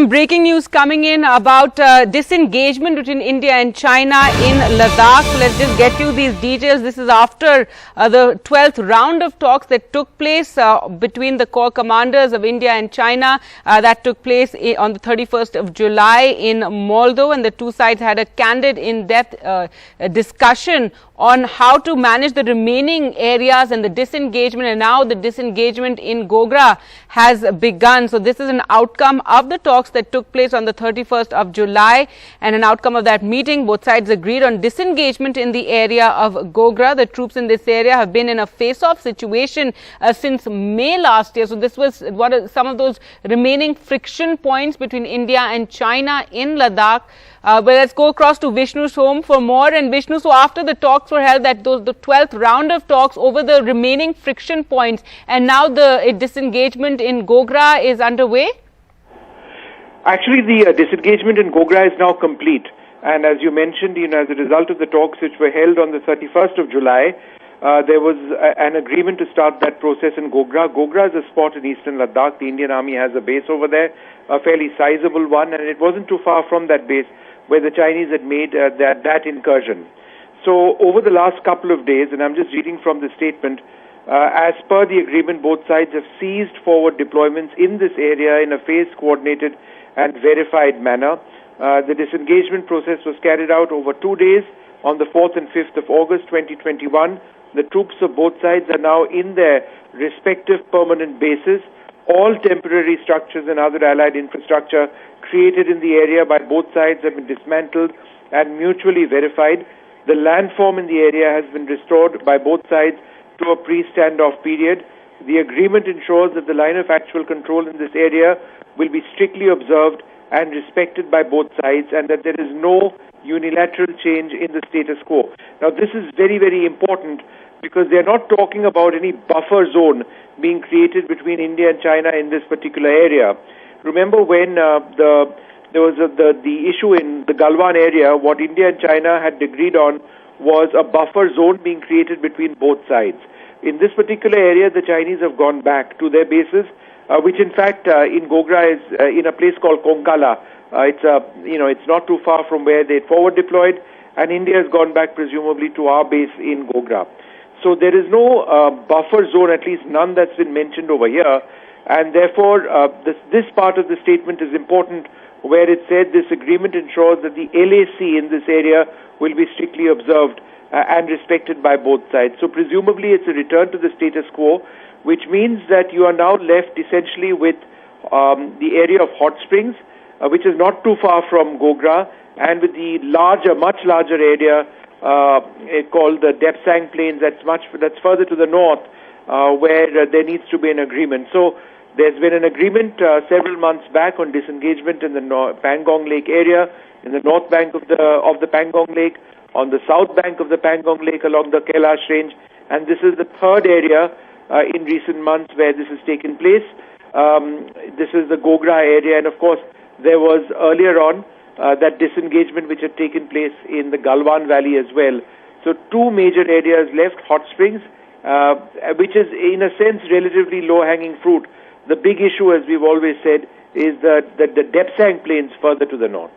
Some breaking news coming in about disengagement between India and China in Ladakh. So let's just get you these details. This is after the 12th round of talks that took place between the core commanders of India and China. That took place on the 31st of July in Moldova, and the two sides had a candid, in-depth discussion on how to manage the remaining areas and the disengagement, and now the disengagement in Gogra has begun. So this is an outcome of the talks that took place on the 31st of July, and an outcome of that meeting. Both sides agreed on disengagement in the area of Gogra. The troops in this area have been in a face-off situation since May last year. So this was some of those remaining friction points between India and China in Ladakh. But let's go across to Vishnu's home for more. And Vishnu, so after the talks were held, the 12th round of talks over the remaining friction points, and now the disengagement in Gogra is underway? Actually, the disengagement in Gogra is now complete. And as you mentioned, as a result of the talks which were held on the 31st of July, there was an agreement to start that process in Gogra. Gogra is a spot in eastern Ladakh. The Indian Army has a base over there, a fairly sizable one, and it wasn't too far from that base where the Chinese had made that incursion. So over the last couple of days, and I'm just reading from the statement, as per the agreement, both sides have ceased forward deployments in this area in a phased, coordinated and verified manner. The disengagement process was carried out over 2 days on the 4th and 5th of August 2021. The troops of both sides are now in their respective permanent bases. All temporary structures and other allied infrastructure created in the area by both sides have been dismantled and mutually verified. The landform in the area has been restored by both sides to a pre-standoff period. The agreement ensures that the line of actual control in this area will be strictly observed and respected by both sides, and that there is no unilateral change in the status quo. Now, this is very, very important because they are not talking about any buffer zone being created between India and China in this particular area. Remember when there was the issue in the Galwan area, what India and China had agreed on was a buffer zone being created between both sides. In this particular area, the Chinese have gone back to their bases, which in fact in Gogra is in a place called Konkala. It's not too far from where they forward deployed, and India has gone back presumably to our base in Gogra. So there is no buffer zone, at least none that's been mentioned over here, and therefore this part of the statement is important, where it said this agreement ensures that the LAC in this area will be strictly observed and respected by both sides. So presumably it's a return to the status quo, which means that you are now left essentially with the area of hot springs, which is not too far from Gogra, and with the much larger area called the Depsang Plains, that's further to the north, where there needs to be an agreement. So there's been an agreement several months back on disengagement in the Pangong Lake area, in the north bank of the Pangong Lake, on the south bank of the Pangong Lake along the Kailash range, and this is the third area in recent months where this has taken place. This is the Gogra area, and of course there was earlier on that disengagement which had taken place in the Galwan Valley as well. So two major areas left, hot springs, which is in a sense relatively low-hanging fruit. The big issue, as we've always said, is the Depsang Plains further to the north.